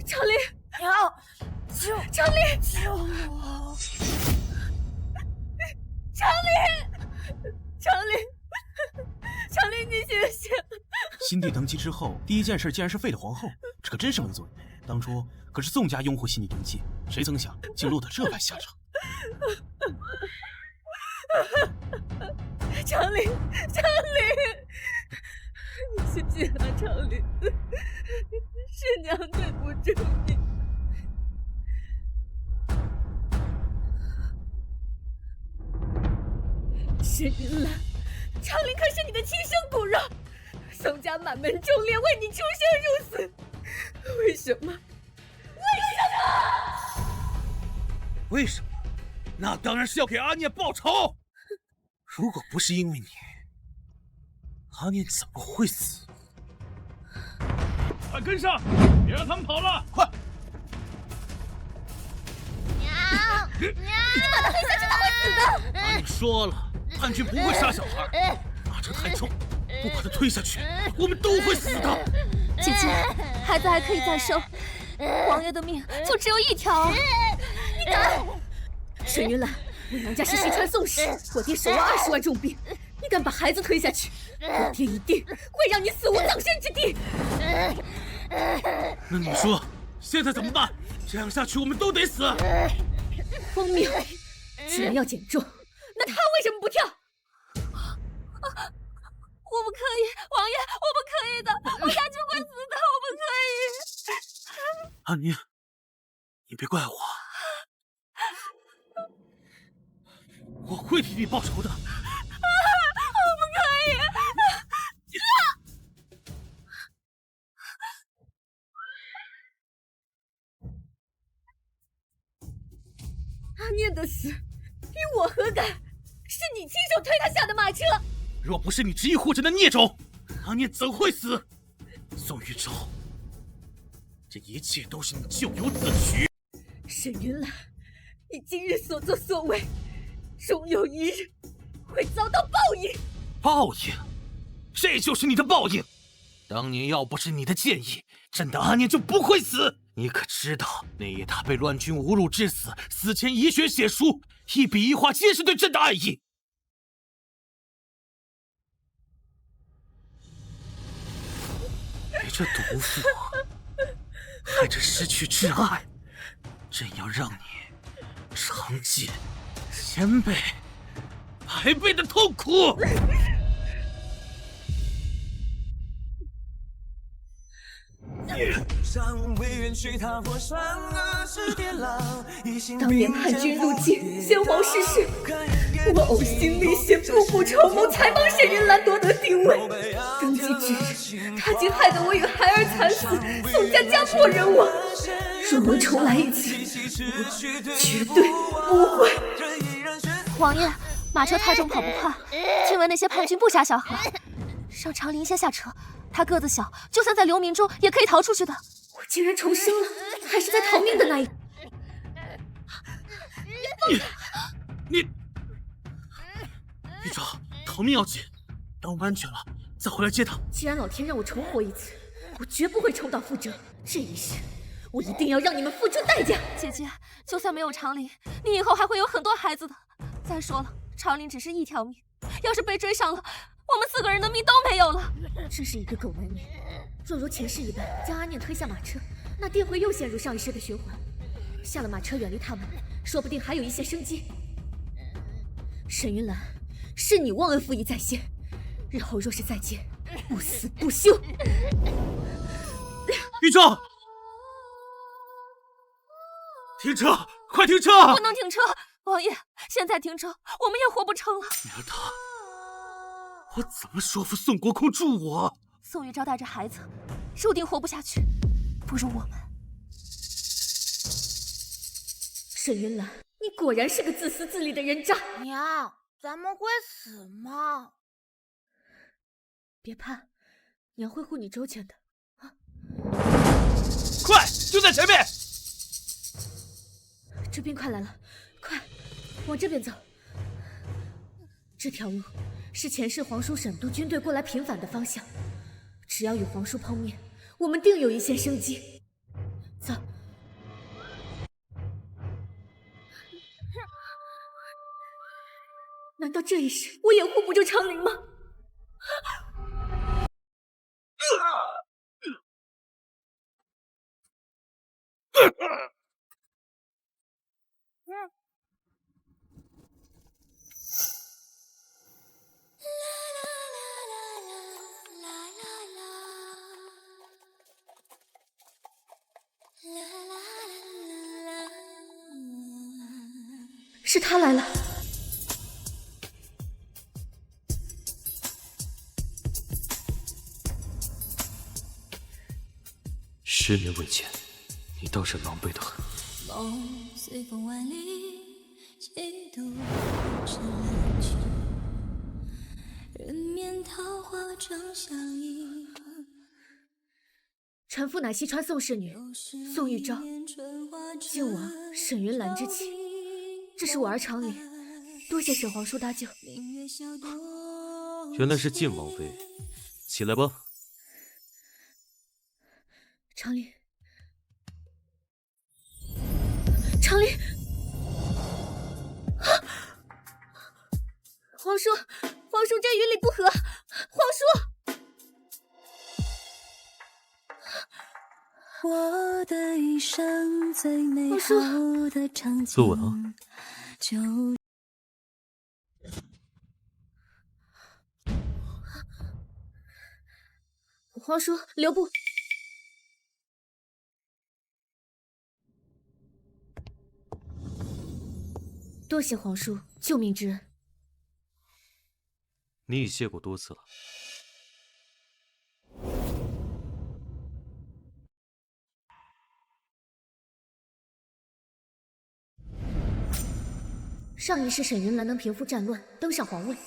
长林，长林，救我！长林，长林，你醒醒！新帝登基之后，第一件事竟然是废了皇后，这可真是没作为。当初可是宋家拥护新帝登基，谁曾想竟落得这般下场。长林，你醒醒啊，长林！是娘对不住你。沈云兰，长林可是你的亲生骨肉，宋家满门忠烈，为你出生入死，为什么？为什么？那当然是要给阿念报仇。如果不是因为你，阿念怎么会死？快跟上，别让他们跑了！快！娘，你把他推下去，他会死的。阿念说了，叛军不会杀小孩，马车太重，不把他推下去，我们都会死的。姐姐，孩子还可以再生，王爷的命就只有一条。你敢！沈云兰，我娘家是西川宋氏，我爹手握20万重兵，你敢把孩子推下去，我爹一定会让你死无葬身之地。那你说，现在怎么办？这样下去我们都得死。荒谬！既然要减重，那他为什么不跳？我不可以，王爷，我不可以的，我下去会死的，我不可以。阿宁，你别怪我，我会替你报仇的。我不可以。阿念的死与我何干？是你亲手推他下的马车。若不是你执意护着那孽种，阿念怎会死？宋玉昭，这一切都是你咎由自取。沈云兰，你今日所作所为，终有一日会遭到报应。报应？这就是你的报应！当年要不是你的建议，朕的阿念就不会死。你可知道，那夜他被乱军侮辱致死，死前遗血写书，一笔一画皆是对朕的爱意。你这毒妇，害朕失去挚爱，朕要让你尝尽千倍、百倍的痛苦。当年叛军入境，先皇逝世，我呕心沥血，步步筹谋，才帮沈云兰夺得帝位。登基之日，他竟害得我与孩儿惨死，宋家家破人亡。若能重来一次，我绝对不会。王爷，马车太重，跑不快。听闻那些叛军不杀小孩，让长林先下车。他个子小，就算在流民中也可以逃出去的。我竟然重生了，还是在逃命的那一。你，玉昭，逃命要紧，等我们安全了再回来接他。既然老天让我重活一次，我绝不会重蹈覆辙。这一世，我一定要让你们付出代价。姐姐，就算没有长林，你以后还会有很多孩子的。再说了，长林只是一条命，要是被追上了，我们4个人的命都没有了。真是一个狗男女！若如前世一般将阿念推下马车，那定会又陷入上一世的循环。下了马车远离他们，说不定还有一些生机。沈云兰，是你忘恩负义在先，日后若是再见，不死不休。玉昭，停车！快停车！不能停车，王爷，现在停车，我们也活不成了。娘的，我怎么说服宋国公助我？宋玉昭带着孩子，注定活不下去，不如我们。沈云兰，你果然是个自私自利的人渣。娘，咱们会死吗？别怕，娘会护你周全的。啊！快，就在前面！这边快来了，快，往这边走。这条路是前世皇叔沈都军队过来平反的方向。只要与皇叔碰面，我们定有一线生机。走。难道这一世我也护不住长陵吗？是他来了。10年未见，你倒是狼狈得很。梦随风万里，几度成冷去。人面桃花长相依。臣妇乃西川宋氏女宋玉昭，晋王沈云兰之妻。这是我儿长陵，多谢沈皇叔搭救。原来是晋王妃，起来吧。长陵，长陵，皇叔，皇叔这云里不和，皇叔。我的一生最美好的场景。坐稳啊。就皇叔留步。多谢皇叔救命之恩。你已谢过多次了。上一世沈云兰能平复战乱，登上皇位，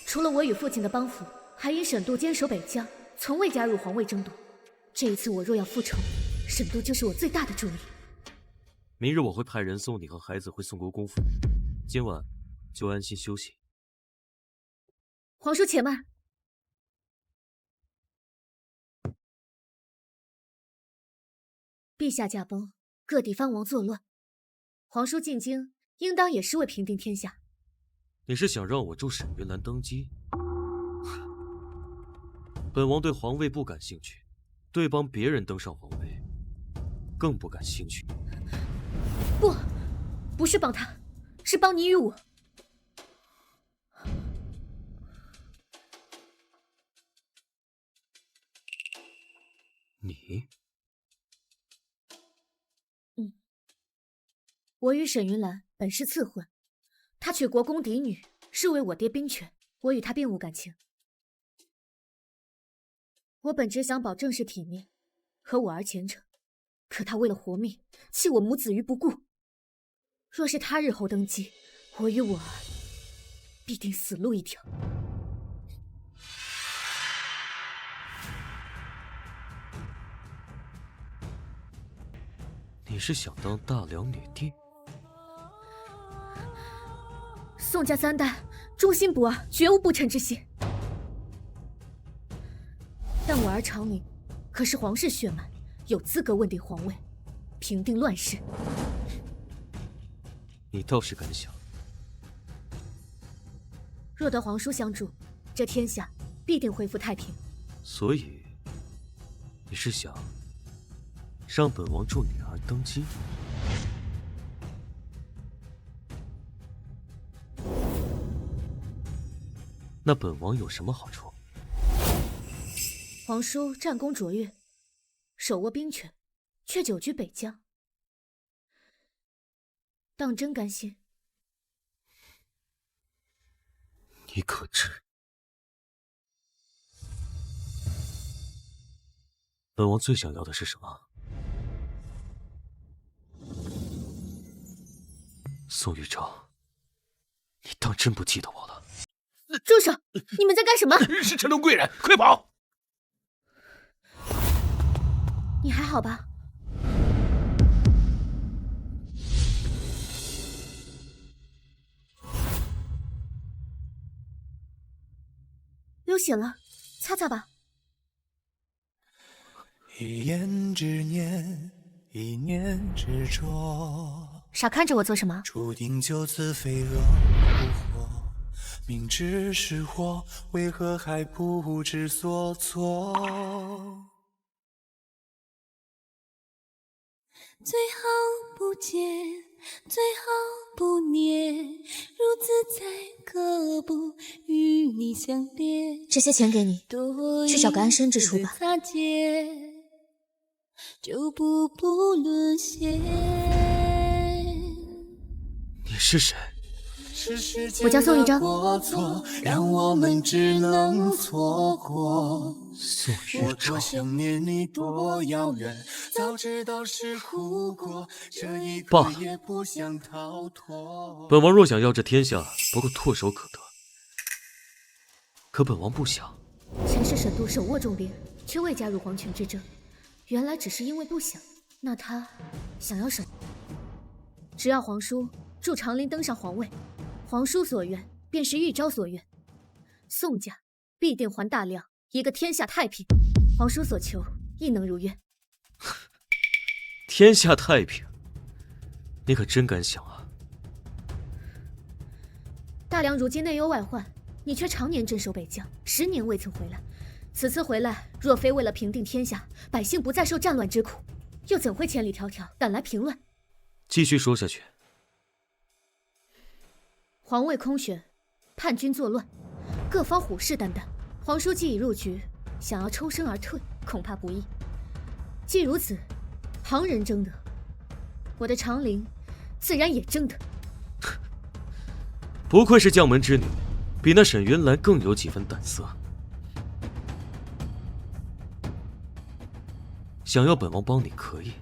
除了我与父亲的帮扶，还因沈度坚守北疆，从未加入皇位争夺。这一次我若要复仇，沈度就是我最大的助力。明日我会派人送你和孩子回宋国公府，今晚就安心休息。皇叔且慢。陛下驾崩，各地藩王作乱，皇叔进京应当也是为平定天下。你是想让我助沈云兰登基？本王对皇位不感兴趣，对帮别人登上皇位更不感兴趣。不是帮他，是帮你与我。你？我与沈云兰本是赐婚，她娶国公嫡女，是为我爹兵权，我与她并无感情。我本只想保正室体面，和我儿前程，可她为了活命，弃我母子于不顾。若是她日后登基，我与我儿必定死路一条。你是想当大梁女帝？宋家3代忠心不二，绝无不臣之心。但我儿长陵可是皇室血脉，有资格问鼎皇位，平定乱世。你倒是敢想。若得皇叔相助，这天下必定恢复太平。所以，你是想让本王助女儿登基？那本王有什么好处？皇叔战功卓越，手握兵权，却久居北疆，当真甘心？你可知，本王最想要的是什么？宋玉昭，你当真不记得我了？住手！你们在干什么？是陈龙贵人，快跑！你还好吧？流血了，擦擦吧。一言之念，一念执着。傻看着我做什么？注定就此飞蛾扑火，明知是祸，为何还不知所措？最好不见，最好不念，如此才可不与你相恋。这些钱给你，去找个安身之处吧。擦肩，就步步沦陷。你是谁？我叫宋玉章。让我们只能错过。宋我多想念你，多遥远，早知道是苦果，这一刻也不想逃脱。本王若想要这天下，不过唾手可得。可本王不想。前世沈度手握重兵，却未加入皇权之争，原来只是因为不想。那他想要什么？只要皇叔助长陵登上皇位，皇叔所愿便是玉昭所愿。宋家必定还大梁一个天下太平，皇叔所求亦能如愿。天下太平，你可真敢想啊！大梁如今内忧外患，你却常年镇守北疆，10年未曾回来。此次回来，若非为了平定天下，百姓不再受战乱之苦，又怎会千里迢迢赶来平乱？继续说下去。皇位空悬，叛军作乱，各方虎视眈眈。皇叔既已入局，想要抽身而退，恐怕不易。既如此，旁人争得，我的长陵自然也争得。不愧是将门之女，比那沈云兰更有几分胆色。想要本王帮你可以，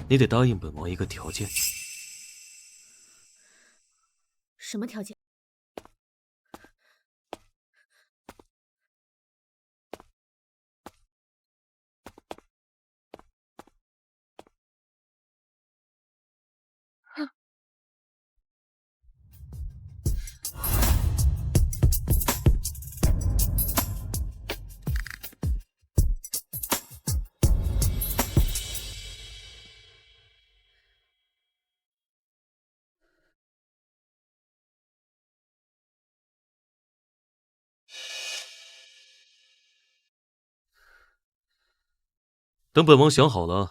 你得答应本王一个条件。什么条件？等本王想好了，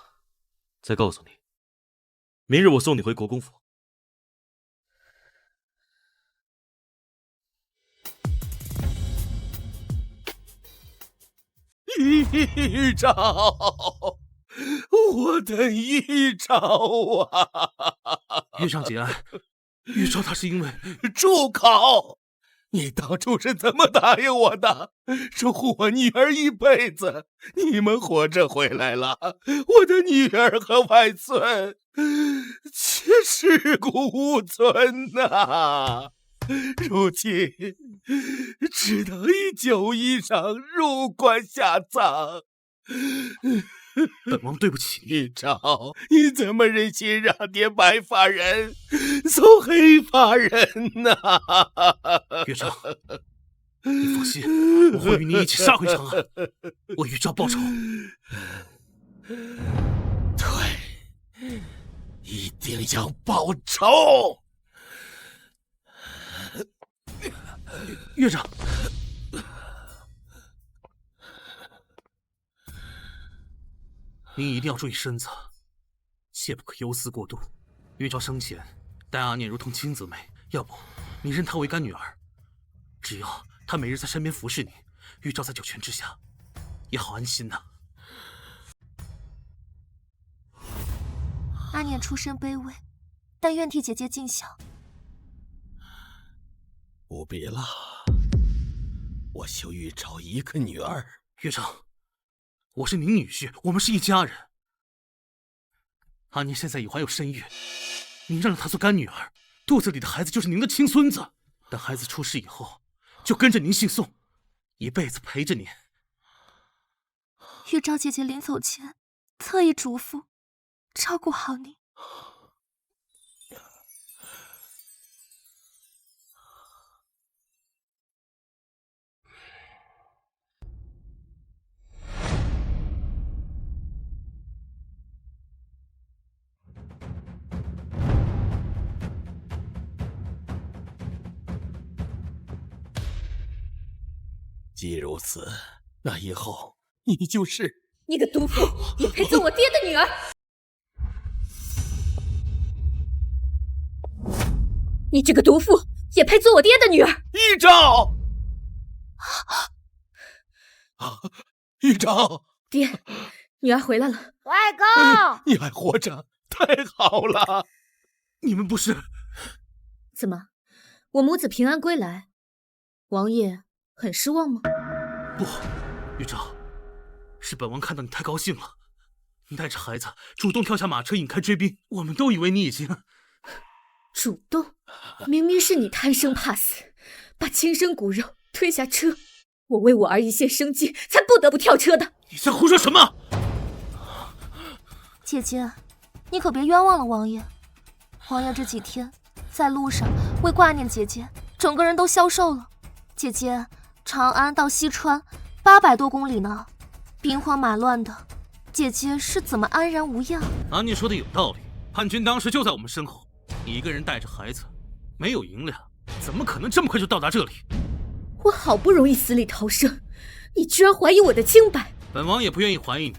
再告诉你。明日我送你回国公府。玉昭，我的玉昭啊！玉上节哀，玉昭他是因为……住口！你当初是怎么答应我的？守护我女儿一辈子。你们活着回来了，我的女儿和外孙却尸骨无存呐！如今只得以旧衣裳入棺下葬。本王对不起玉昭，你怎么忍心让爹白发人送黑发人呢？岳昭，你放心，我会与你一起杀回长安，为玉昭报仇。对，一定要报仇。岳长，您一定要注意身子，切不可忧思过度。玉昭生前待阿念如同亲姊妹，要不你认她为干女儿，只要她每日在身边服侍你，玉昭在九泉之下也好安心呐。阿念出身卑微，但愿替姐姐尽孝。不必了，我休玉昭一个女儿。岳长，我是您女婿，我们是一家人。阿念现在已怀有身孕，您让她做干女儿，肚子里的孩子就是您的亲孙子。等孩子出世以后，就跟着您姓宋，一辈子陪着您。玉昭姐姐临走前特意嘱咐，照顾好你。既如此，那以后你就是……你个毒妇，也配做我爹的女儿！你这个毒妇，也配做我爹的女儿！玉昭，玉昭，爹，女儿回来了。外公，你还活着，太好了！你们不是……怎么，我母子平安归来，王爷很失望吗？不，玉昭，是本王看到你太高兴了，你带着孩子主动跳下马车引开追兵，我们都以为你已经……主动？明明是你贪生怕死，把亲生骨肉推下车，我为我儿一线生机，才不得不跳车的。你在胡说什么？姐姐，你可别冤枉了王爷。王爷这几天在路上为挂念姐姐，整个人都消瘦了。姐姐，长安到西川800多公里呢，兵荒马乱的，姐姐是怎么安然无恙？阿念说的有道理，叛军当时就在我们身后，你一个人带着孩子，没有银两，怎么可能这么快就到达这里？我好不容易死里逃生，你居然怀疑我的清白！本王也不愿意怀疑你，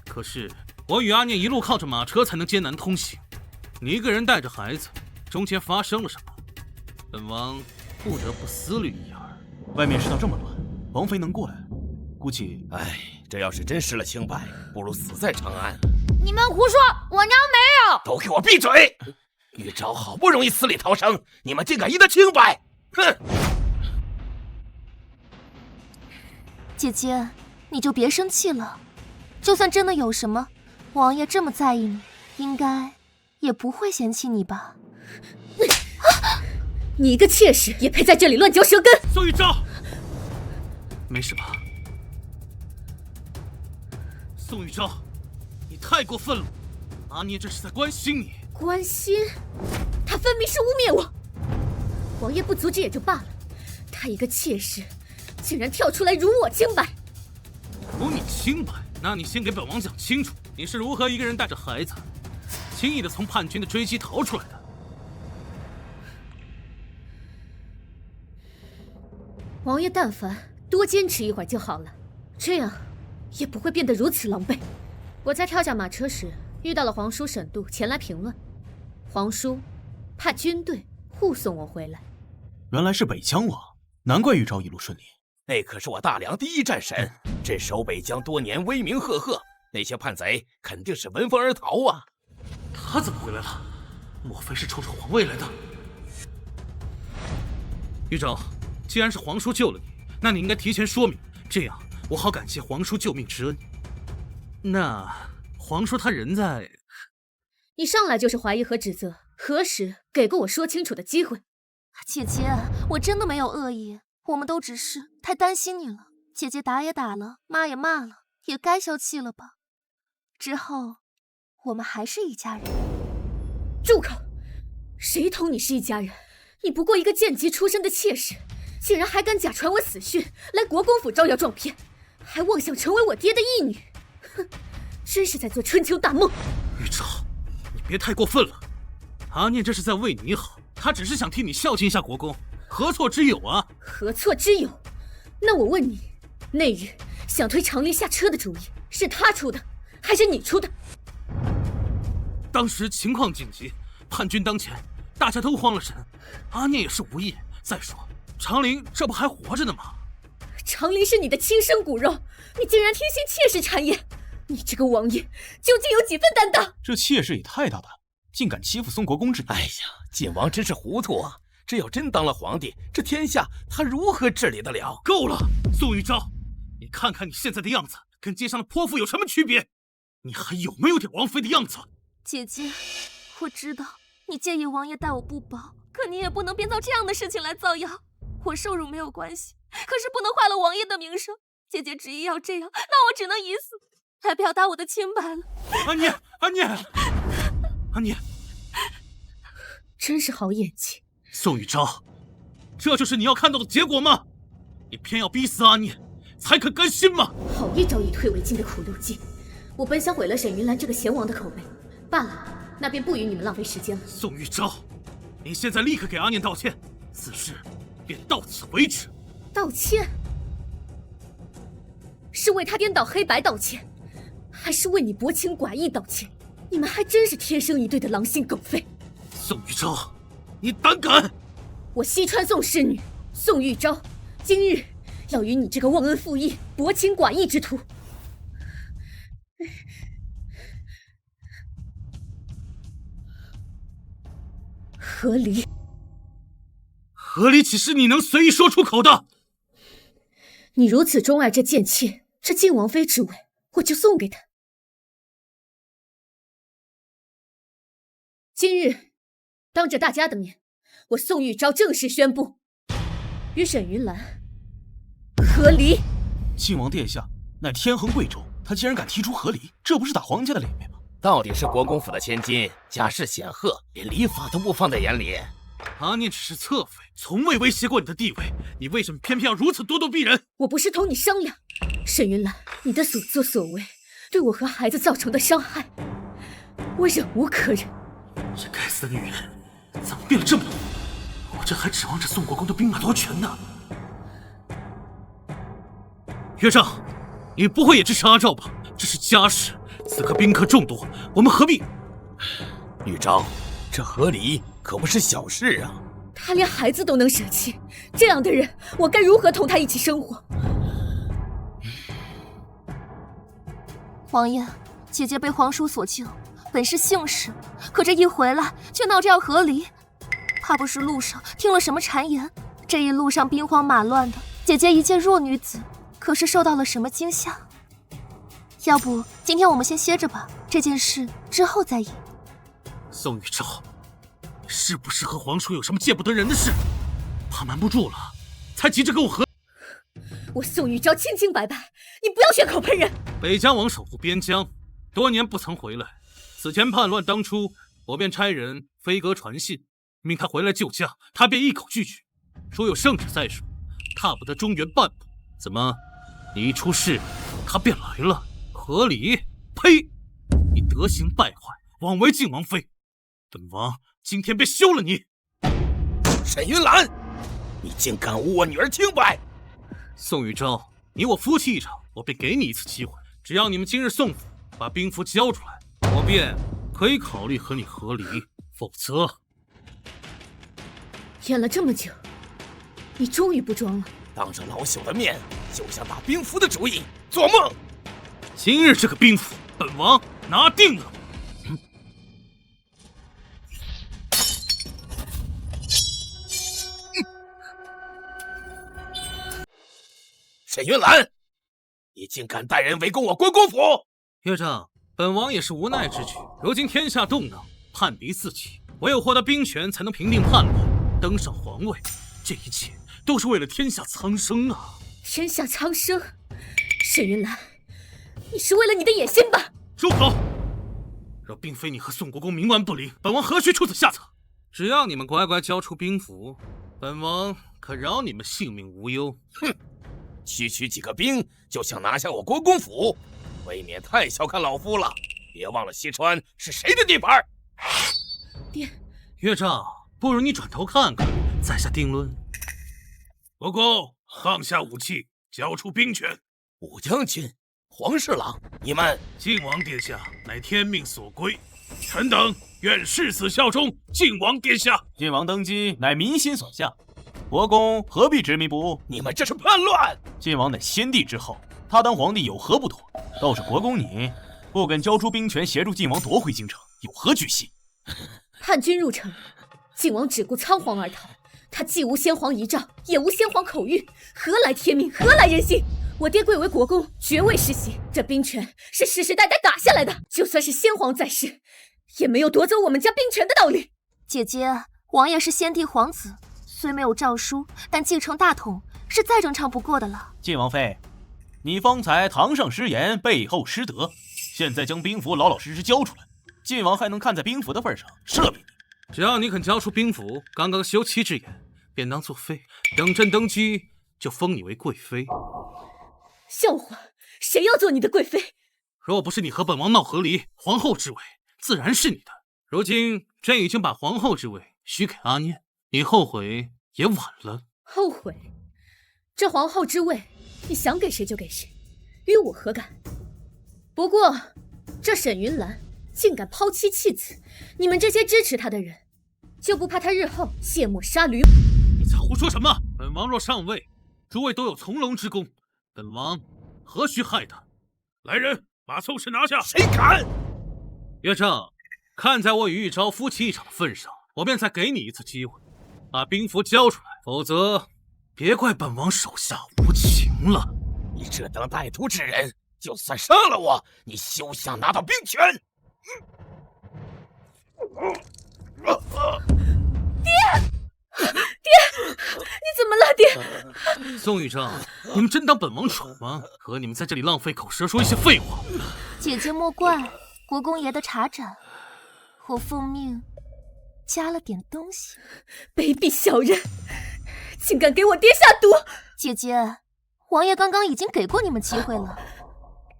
可是我与阿念一路靠着马车才能艰难通行，你一个人带着孩子，中间发生了什么？本王不得不思虑一二。外面世道这么乱，王妃能过来，估计……哎，这要是真失了清白，不如死在长安。你们胡说，我娘没有！都给我闭嘴！玉昭好不容易死里逃生，你们竟敢议他清白！哼！姐姐，你就别生气了。就算真的有什么，王爷这么在意你，应该也不会嫌弃你吧？你一个妾室，也配在这里乱嚼舌根？宋玉昭，没事吧？宋玉昭，你太过分了！阿念这是在关心你。关心？他分明是污蔑我！王爷不阻止也就罢了，他一个妾室，竟然跳出来辱我清白！辱你清白？那你先给本王讲清楚，你是如何一个人带着孩子，轻易的从叛军的追击逃出来的？王爷但凡多坚持一会儿就好了，这样也不会变得如此狼狈。我在跳下马车时遇到了皇叔沈度前来评论，皇叔怕军队护送我回来。原来是北疆王，难怪玉昭一路顺利。那可是我大梁第一战神，镇守北疆多年，威名赫赫。那些叛贼肯定是闻风而逃啊！他怎么回来了？莫非是冲着皇位来的？玉昭，既然是皇叔救了你，那你应该提前说明，这样我好感谢皇叔救命之恩。那皇叔他人在……你上来就是怀疑和指责，何时给过我说清楚的机会？姐姐，我真的没有恶意，我们都只是太担心你了。姐姐打也打了，骂也骂了，也该消气了吧？之后，我们还是一家人。住口！谁同你是一家人？你不过一个贱籍出身的妾室，竟然还敢假传我死讯，来国公府招摇撞骗，还妄想成为我爹的义女！哼，真是在做春秋大梦！玉昭，你别太过分了。阿念这是在为你好，他只是想替你孝敬一下国公，何错之有啊？何错之有？那我问你，那日想推长林下车的主意是他出的，还是你出的？当时情况紧急，叛军当前，大家都慌了神。阿念也是无意。再说，长林这不还活着呢吗？长林是你的亲生骨肉，你竟然听信妾室谗言，你这个王爷究竟有几分担当？这妾室也太大胆，竟敢欺负宋国公之女。哎呀，晋王真是糊涂啊！这要真当了皇帝，这天下他如何治理得了？够了，宋玉昭，你看看你现在的样子，跟街上的泼妇有什么区别？你还有没有点王妃的样子？姐姐，我知道你介意王爷待我不薄，可你也不能编造这样的事情来造谣。我受辱没有关系，可是不能坏了王爷的名声。姐姐执意要这样，那我只能以死来表达我的清白了。阿念，阿念，阿念，真是好演技。宋玉昭，这就是你要看到的结果吗？你偏要逼死阿念，才肯甘心吗？好一招以退为进的苦肉计！我本想毁了沈云兰这个贤王的口碑，罢了，那便不与你们浪费时间了。宋玉昭，你现在立刻给阿念道歉，此事便到此为止。道歉？是为他颠倒黑白道歉，还是为你薄情寡义道歉？你们还真是天生一对的狼心狗肺。宋玉昭，你胆敢！我西川宋氏女宋玉昭，今日要与你这个忘恩负义、薄情寡义之徒和离。和离岂是你能随意说出口的？你如此钟爱这贱妾，这晋王妃之位，我就送给她。今日，当着大家的面，我宋玉昭正式宣布，与沈云兰和离。晋王殿下乃天衡贵州，他竟然敢提出和离，这不是打皇家的脸面吗？到底是国公府的千金，家世显赫，连礼法都不放在眼里。阿念只是侧妃，从未威胁过你的地位，你为什么偏偏要如此咄咄逼人？我不是同你商量，沈云兰，你的所作所为对我和孩子造成的伤害，我忍无可忍。这该死的女人，怎么变了这么多？我这还指望着宋国公的兵马夺权呢。岳丈，你不会也支持阿赵吧？这是家事，此刻宾客众多，我们何必？玉昭，这和离可不是小事啊！他连孩子都能舍弃，这样的人，我该如何同他一起生活？王爷，姐姐被皇叔所救，本是幸事，可这一回来却闹着要和离，怕不是路上听了什么谗言？这一路上兵荒马乱的，姐姐一介弱女子，可是受到了什么惊吓？要不今天我们先歇着吧，这件事之后再议。宋玉昭，你是不是和皇叔有什么见不得人的事？怕瞒不住了，才急着跟我和。我宋玉昭清清白白，你不要血口喷人。北疆王守护边疆，多年不曾回来。此前叛乱当初，我便差人飞鸽传信，命他回来救驾，他便一口拒绝，说有圣旨在手，踏不得中原半步。怎么，你一出事，他便来了？和离？呸！你德行败坏，枉为晋王妃，本王今天便休了你。沈云兰，你竟敢污我女儿清白！宋玉昭，你我夫妻一场，我便给你一次机会，只要你们今日宋府把兵符交出来，我便可以考虑和你和离，否则……演了这么久，你终于不装了。当着老朽的面就想打兵符的主意，做梦！今日这个兵符，本王拿定了。沈云兰，你竟敢带人围攻我国公府！岳丈，本王也是无奈之举。如今天下动荡，叛敌四起，唯有获得兵权，才能平定叛乱，登上皇位。这一切都是为了天下苍生啊！天下苍生，沈云兰，你是为了你的野心吧？住口！若并非你和宋国公冥顽不灵，本王何须出此下策？只要你们乖乖交出兵符，本王可饶你们性命无忧。哼！区区几个兵就想拿下我国公府，未免太小看老夫了。别忘了西川是谁的地盘。爹，岳丈，不如你转头看看，再下定论。国公，放下武器，交出兵权。武将军，黄侍郎，你们……晋王殿下乃天命所归，臣等愿誓死效忠晋王殿下。晋王登基乃民心所向，国公何必执迷不悟？你们这是叛乱！晋王乃先帝之后，他当皇帝有何不妥？倒是国公你不肯交出兵权，协助晋王夺回京城，有何居心？叛军入城，晋王只顾仓皇而逃，他既无先皇遗诏，也无先皇口谕，何来天命？何来人心？我爹贵为国公，爵位世袭，这兵权是世世代代打下来的，就算是先皇在世，也没有夺走我们家兵权的道理。姐姐，王爷是先帝皇子，虽没有诏书，但继承大统是再正常不过的了。晋王妃，你方才堂上失言，背后失德，现在将兵符老老实实交出来，晋王还能看在兵符的份上赦免你。只要你肯交出兵符，刚刚休妻之言，便当作废。等朕登基，就封你为贵妃。笑话，谁要做你的贵妃？若不是你和本王闹和离，皇后之位自然是你的。如今朕已经把皇后之位许给阿念，你后悔也晚了。后悔？这皇后之位，你想给谁就给谁。与我何干？不过，这沈云兰竟敢抛妻弃子，你们这些支持她的人，就不怕她日后卸磨杀驴？你在胡说什么？本王若上位，诸位都有从龙之功，本王何须害他？来人，把宋氏拿下！谁敢？岳正，看在我与玉昭夫妻一场的份上，我便再给你一次机会，把兵符交出来，否则别怪本王手下无情了。你这等歹徒之人，就算杀了我，你休想拿到兵权！爹，你怎么了，爹？宋玉章，你们真当本王蠢吗？和你们在这里浪费口舌说一些废话。姐姐莫怪，国公爷的茶盏，我奉命加了点东西。卑鄙小人，竟敢给我爹下毒！姐姐，王爷刚刚已经给过你们机会了，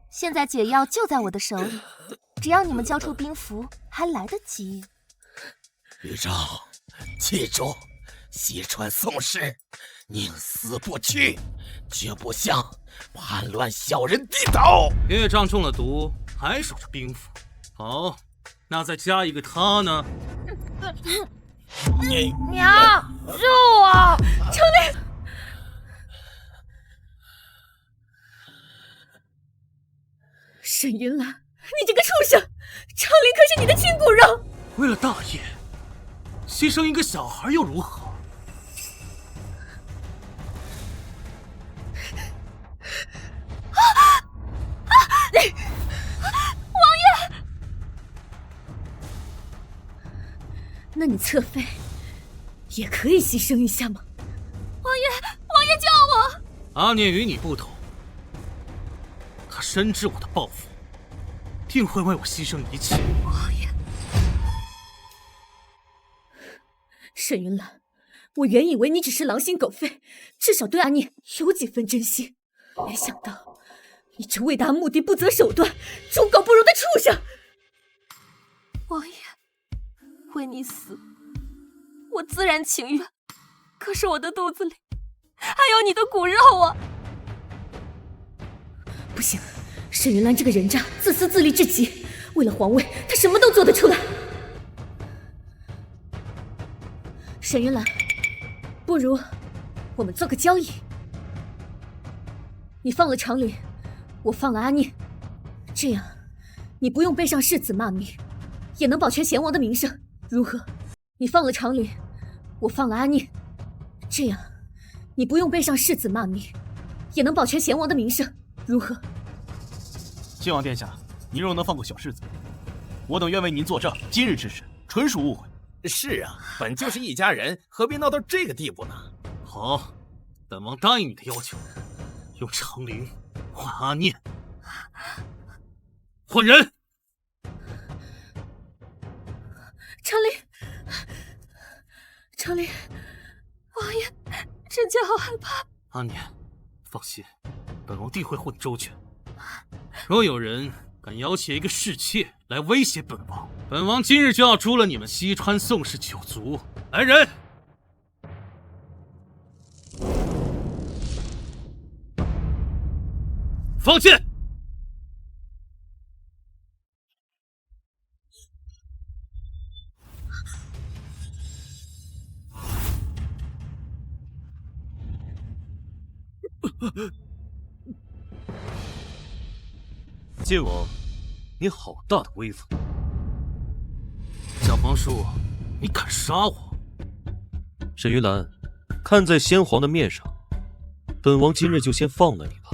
现在解药就在我的手里，只要你们交出兵符，还来得及。玉昭，记住，西川宋氏宁死不屈，绝不向叛乱小人低头。岳丈中了毒，还守着兵符。好，那再加一个他呢？娘，救我！程琳，沈云兰，你这个畜生！程琳可是你的亲骨肉。为了大业，牺牲一个小孩又如何？王爷，那你侧妃也可以牺牲一下吗？王爷救我！阿念与你不同，他深知我的抱负，定会为我牺牲一切。王爷，沈云兰，我原以为你只是狼心狗肺，至少对阿念有几分真心，没想到你这为达目的不择手段、猪狗不如的畜生！王爷，为你死，我自然情愿，可是我的肚子里还有你的骨肉啊！不行，沈云兰这个人渣，自私自利至极，为了皇位，她什么都做得出来。沈云兰，不如我们做个交易，你放了长林，我放了阿念，这样你不用背上世子骂名，也能保全贤王的名声，如何？你放了长林，我放了阿念，这样你不用背上世子骂名，也能保全贤王的名声，如何？靖王殿下，您若能放过小世子，我等愿为您作证。今日之事纯属误会。是啊，本就是一家人，何必闹到这个地步呢？好，本王答应你的要求，用长林换阿念。换人。程琳，王爷，臣妾好害怕。阿念，放心，本王定会护你周全。若有人敢要挟一个侍妾来威胁本王，本王今日就要诛了你们西川宋氏九族！来人！放箭！靖王，你好大的威风！小皇叔，你敢杀我？沈云兰，看在先皇的面上，本王今日就先放了你吧。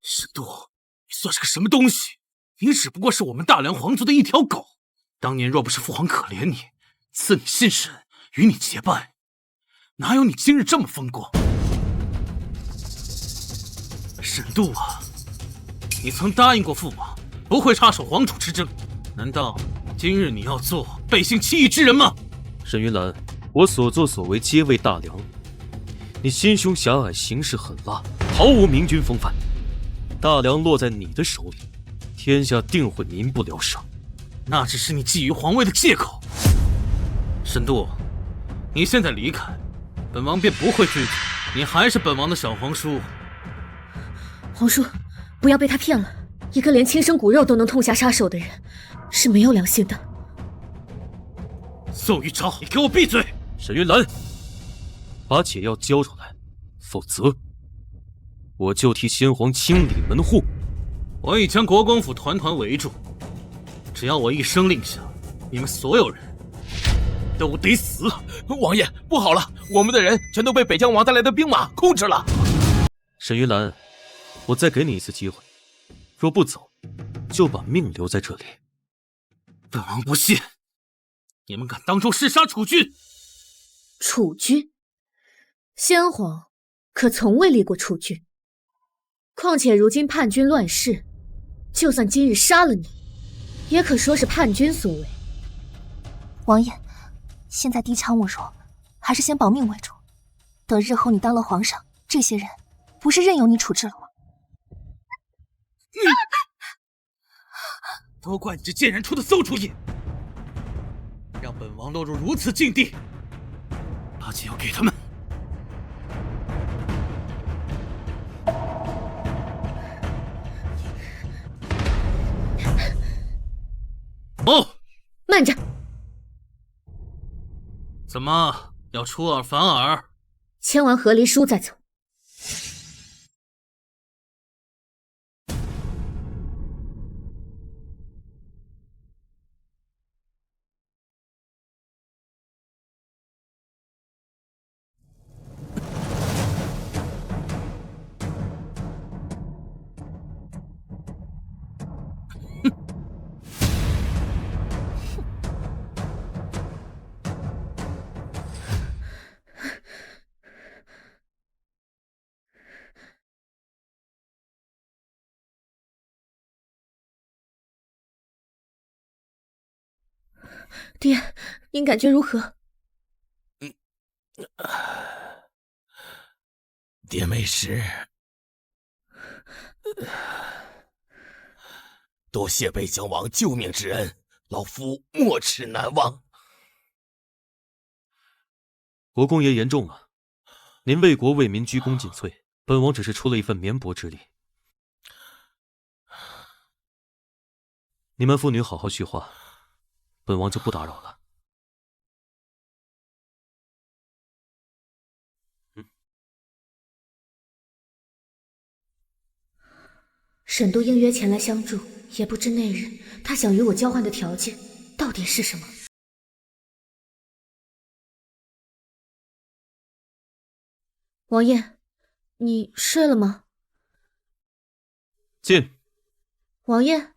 沈度，你算是个什么东西？你只不过是我们大梁皇族的一条狗。当年若不是父皇可怜你，赐你信神，与你结拜，哪有你今日这么风光？沈度啊，你曾答应过父王，不会插手皇储之争，难道今日你要做背信弃义之人吗？沈云兰，我所作所为皆为大梁，你心胸狭隘，行事狠辣，毫无明君风范。大梁落在你的手里，天下定会民不聊生。那只是你觊觎皇位的借口。沈度，你现在离开，本王便不会追究你还是本王的小皇叔。皇叔，不要被他骗了。一个连亲生骨肉都能痛下杀手的人，是没有良心的。宋玉超，你给我闭嘴！沈云兰，把解药交出来，否则我就替先皇清理门户。我已将国公府团团围住，只要我一声令下，你们所有人都得死！王爷，不好了，我们的人全都被北疆王带来的兵马控制了。沈云兰，我再给你一次机会，若不走，就把命留在这里。本王不信，你们敢当众弑杀楚军？楚军，先皇可从未立过楚军。况且如今叛军乱世，就算今日杀了你，也可说是叛军所为。王爷，现在敌强我弱，还是先保命为主。等日后你当了皇上，这些人不是任由你处置了吗？都怪你这贱人出的馊主意，让本王落入如此境地。把解药给他们。哦，慢着！怎么要出尔反尔？签完和离书再走。爹，您感觉如何？爹没事。多谢北疆王救命之恩，老夫没齿难忘。国公爷言重了，您为国为民鞠躬尽瘁，本王只是出了一份绵薄之力。你们父女好好叙话，本王就不打扰了。沈都应约前来相助，也不知那日他想与我交换的条件到底是什么。王爷，你睡了吗？进。王爷。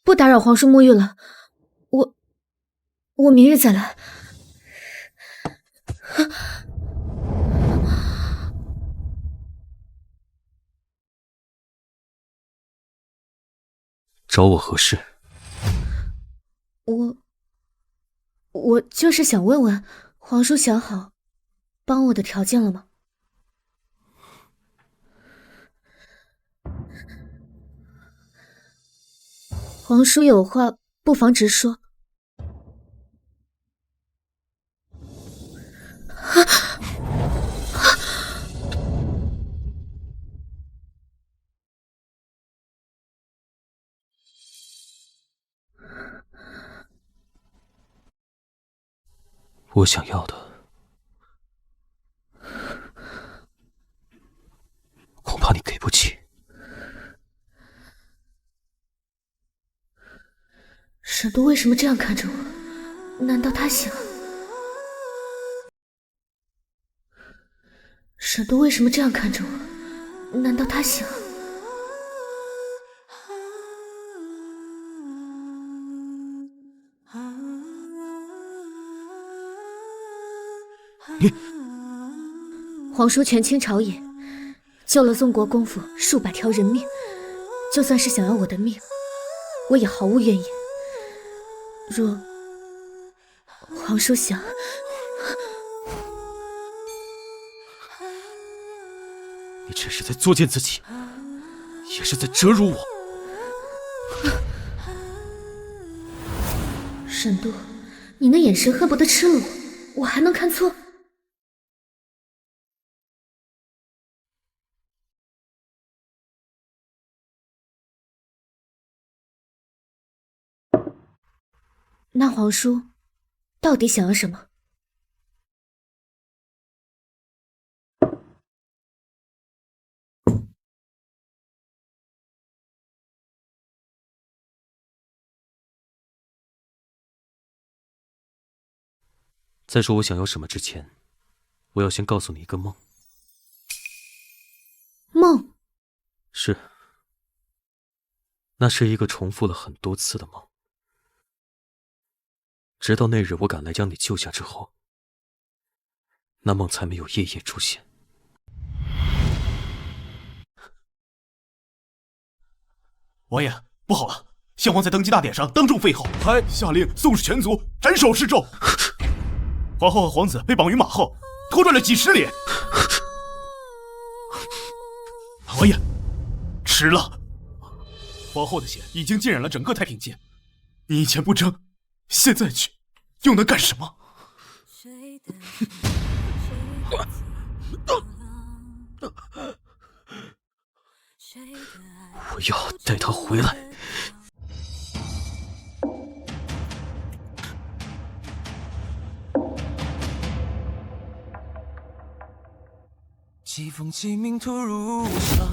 不打扰皇叔沐浴了，我明日再来。找我何事？我就是想问问，皇叔想好帮我的条件了吗？皇叔有话不妨直说。我想要的，恐怕你给不起。沈都为什么这样看着我？难道他想？沈都为什么这样看着我？难道他想？你，皇叔权倾朝野，救了宋国公府数百条人命，就算是想要我的命，我也毫无怨言。若皇叔想，你只是在作践自己，也是在折辱我。沈度，你那眼神恨不得吃了我还能看错？那皇叔到底想要什么？在说我想要什么之前，我要先告诉你一个梦。梦？是，那是一个重复了很多次的梦，直到那日我赶来将你救下之后，那梦才没有夜夜出现。王爷，不好了！先皇在登基大典上当众废后，还下令宋氏全族斩首示众。皇后和皇子被绑于马后，拖拽了几10里。王爷，迟了！皇后的血已经浸染了整个太平间，你以前不争，现在去又能干什么？我要带他回来。疾风起鸣突如上，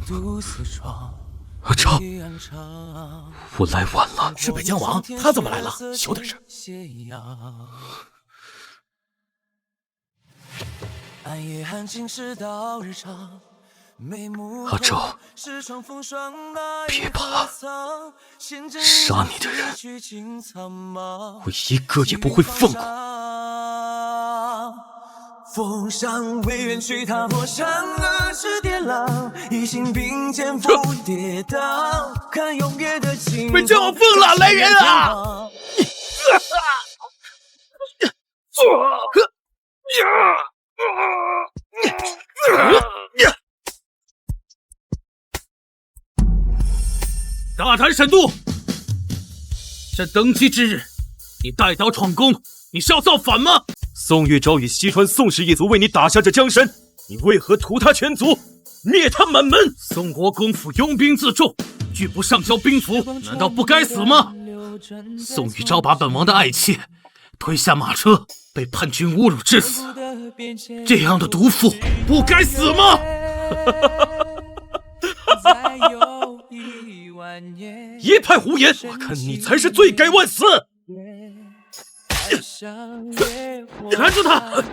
独自闯。阿超，我来晚了。是北疆王，他怎么来了？休的是。暗夜寒静时到日长，阿超，别怕，杀你的人，我一个也不会放过。奉上为愿去踏破山河之巅浪，一心并肩不跌倒，看永远的情。北疆王疯了，来人啊！大胆沈度，这登基之日，你带刀闯宫，你是要造反吗？宋玉昭与西川宋氏一族为你打下这江山，你为何屠他全族，灭他满门？宋国公府拥兵自重，拒不上交兵符，难道不该死吗？宋玉昭把本王的爱妾推下马车，被叛军侮辱致死，这样的毒妇不该死吗？一派胡言！我看你才是罪该万死！拦住他！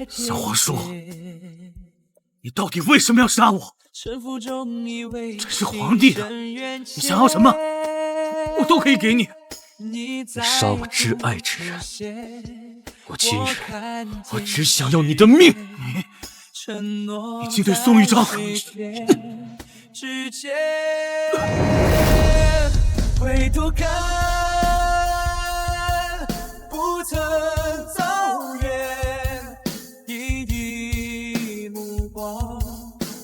小皇叔，你到底为什么要杀我？这是皇帝的，你想要什么，我都可以给你。你杀我挚爱之人，我今日我只想要你的命！你竟对宋玉昭回头看，不曾走远，一滴目光，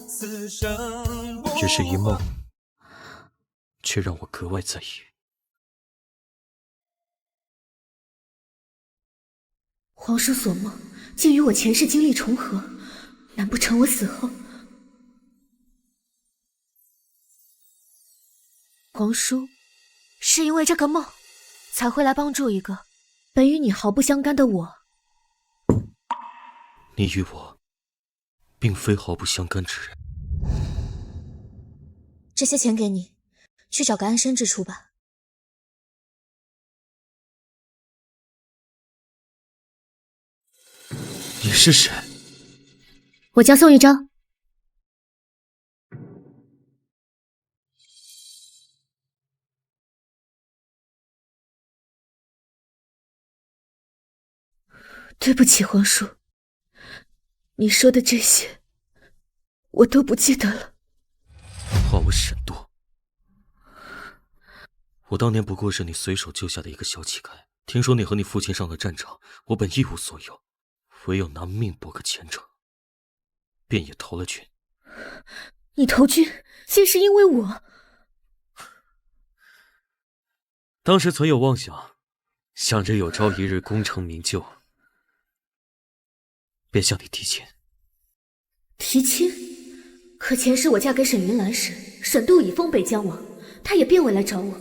此生不只是一梦，却让我格外在意。皇叔所梦，竟与我前世经历重合，难不成我死后，皇叔是因为这个梦，才会来帮助一个本与你毫不相干的我？你与我，并非毫不相干之人。这些钱给你，去找个安身之处吧。你是谁？我叫宋玉昭。对不起，皇叔，你说的这些，我都不记得了。唤我沈度。我当年不过是你随手救下的一个小乞丐。听说你和你父亲上了战场，我本一无所有，唯有拿命搏个前程，便也投了军。你投军竟是因为我？当时曾有妄想着有朝一日功成名就，便向你提亲。提亲？可前世我嫁给沈云兰时，沈度已封北疆王，他也便未来找我。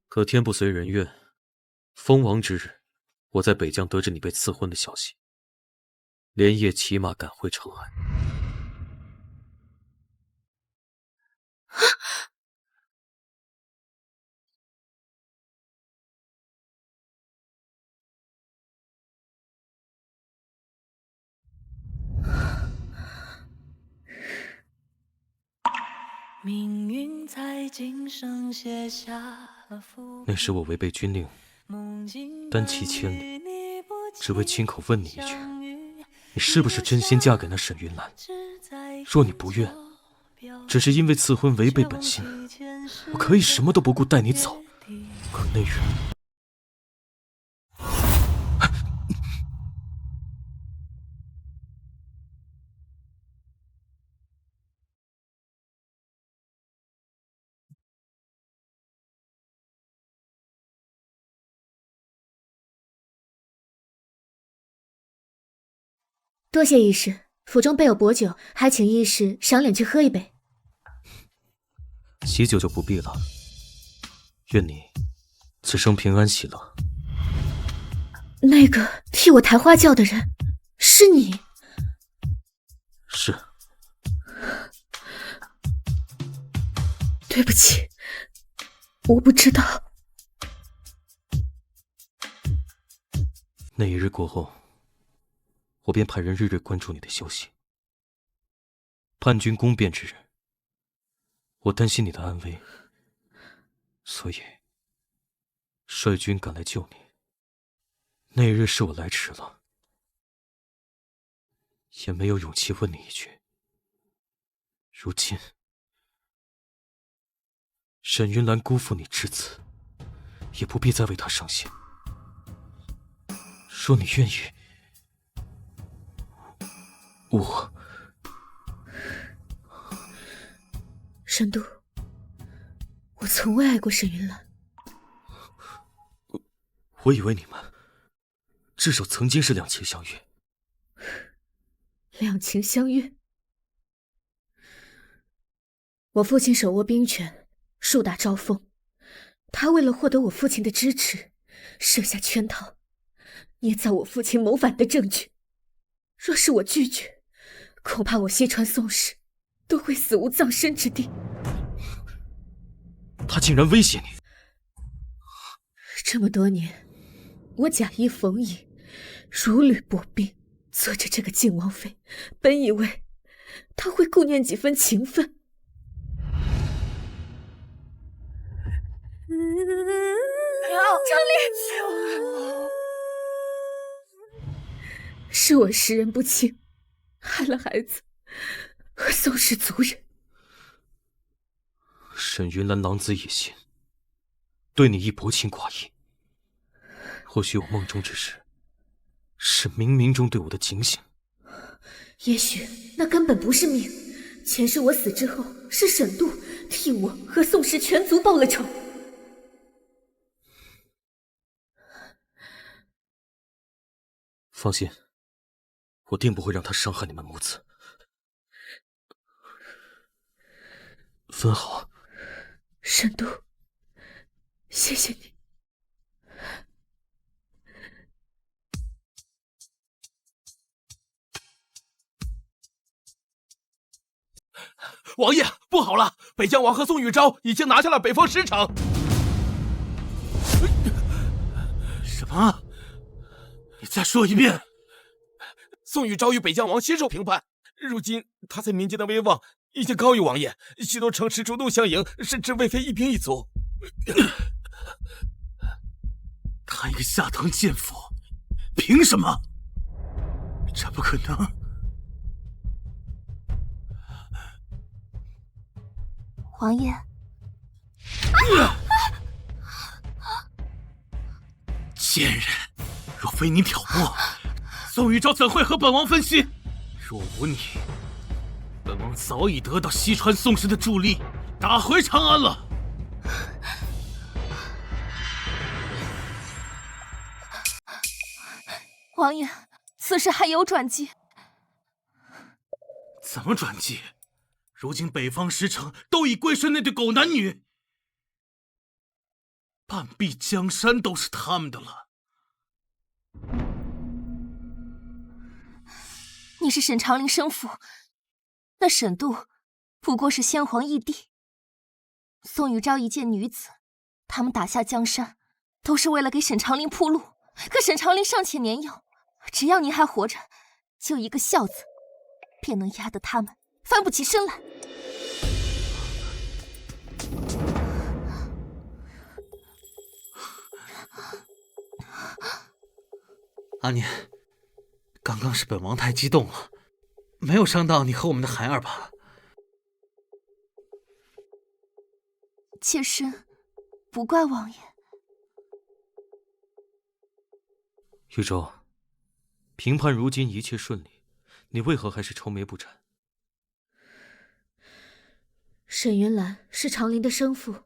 可天不随人愿，封王之日，我在北疆得知你被赐婚的消息，连夜骑马赶回长安。命运在今生写下了伏笔。那时我违背军令，单骑千里，只为亲口问你一句：你是不是真心嫁给那沈云兰？若你不愿，只是因为赐婚违背本心，我可以什么都不顾带你走。可那日，多谢义士，府中备有薄酒，还请义士赏脸去喝一杯。喜酒就不必了，愿你此生平安喜乐。那个替我抬花轿的人，是你？是。对不起，我不知道。那一日过后，我便派人日日关注你的消息。叛军攻变之日，我担心你的安危，所以率军赶来救你。那日是我来迟了，也没有勇气问你一句。如今沈云兰辜负你至此，也不必再为她伤心。若你愿意，我沈度，我从未爱过沈云兰。我以为你们至少曾经是两情相悦。两情相悦？我父亲手握兵权，树大招风，他为了获得我父亲的支持，设下圈套，捏造我父亲谋反的证据。若是我拒绝，恐怕我西川宋氏都会死无葬身之地。他竟然威胁你！这么多年，我假意逢迎，如履薄冰，做着这个靖王妃，本以为他会顾念几分情分。张力，是我识人不清，害了孩子和宋氏族人。沈云兰狼子野心，对你亦薄情寡义。或许我梦中之事，是冥冥中对我的警醒。也许那根本不是命，前世我死之后，是沈度替我和宋氏全族报了仇。放心，我定不会让他伤害你们母子。分好。沈度，谢谢你。王爷，不好了！北疆王和宋玉昭已经拿下了北方10城。什么？你再说一遍！宋玉昭与北疆王携手平叛，如今他在民间的威望已经高于王爷，许多城池主动相迎，甚至魏妃一兵一卒。他一个下堂奸夫，凭什么？这不可能！王爷，贱人！若非你挑拨，宋玉昭怎会和本王分析？若无你，本王早已得到西川宋氏的助力，打回长安了。王爷，此事还有转机。怎么转机？如今北方10城都已归顺那对狗男女，半壁江山都是他们的了。你是沈长林生父，那沈度不过是先皇义弟。宋玉昭一介女子，他们打下江山，都是为了给沈长林铺路。可沈长林尚且年幼，只要你还活着，就一个孝字，便能压得他们翻不起身来。阿年，刚刚是本王太激动了，没有伤到你和我们的孩儿吧？妾身不怪王爷。玉州，评判如今一切顺利，你为何还是愁眉不展？沈云兰是长林的生父，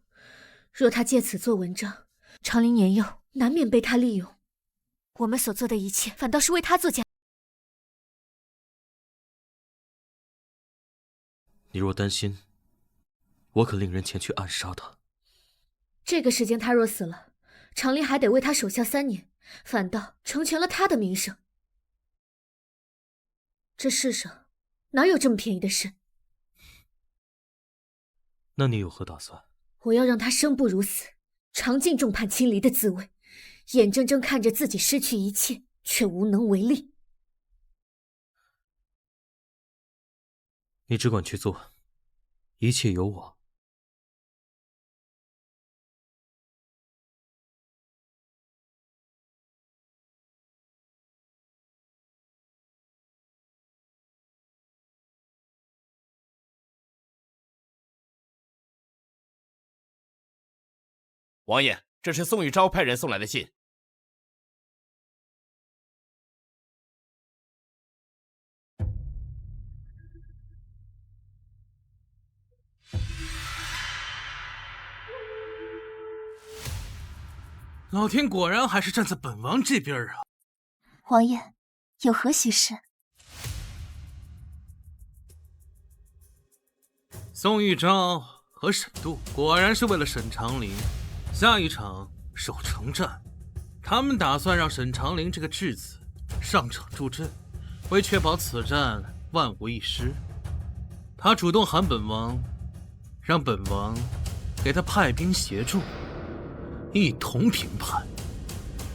若他借此做文章，长林年幼，难免被他利用。我们所做的一切，反倒是为他做假。你若担心，我可令人前去暗杀他。这个时间他若死了，长林还得为他守孝3年，反倒成全了他的名声。这世上哪有这么便宜的事？那你有何打算？我要让他生不如死，尝尽众叛亲离的滋味，眼睁睁看着自己失去一切，却无能为力。你只管去做，一切由我。王爷，这是宋玉昭派人送来的信。老天果然还是站在本王这边啊！王爷，有何喜事？宋玉昭和沈度果然是为了沈长林，下一场守城战，他们打算让沈长林这个质子上场助阵，为确保此战万无一失。他主动喊本王，让本王给他派兵协助，一同平叛。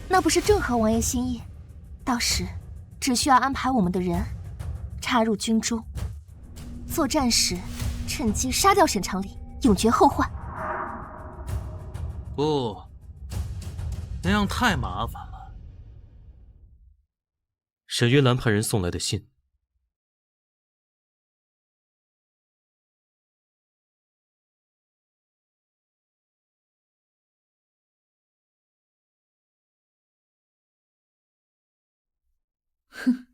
那不是正合王爷心意？到时只需要安排我们的人插入军中，作战时趁机杀掉沈长林，永绝后患。不，那样太麻烦了。沈云兰派人送来的信。哼，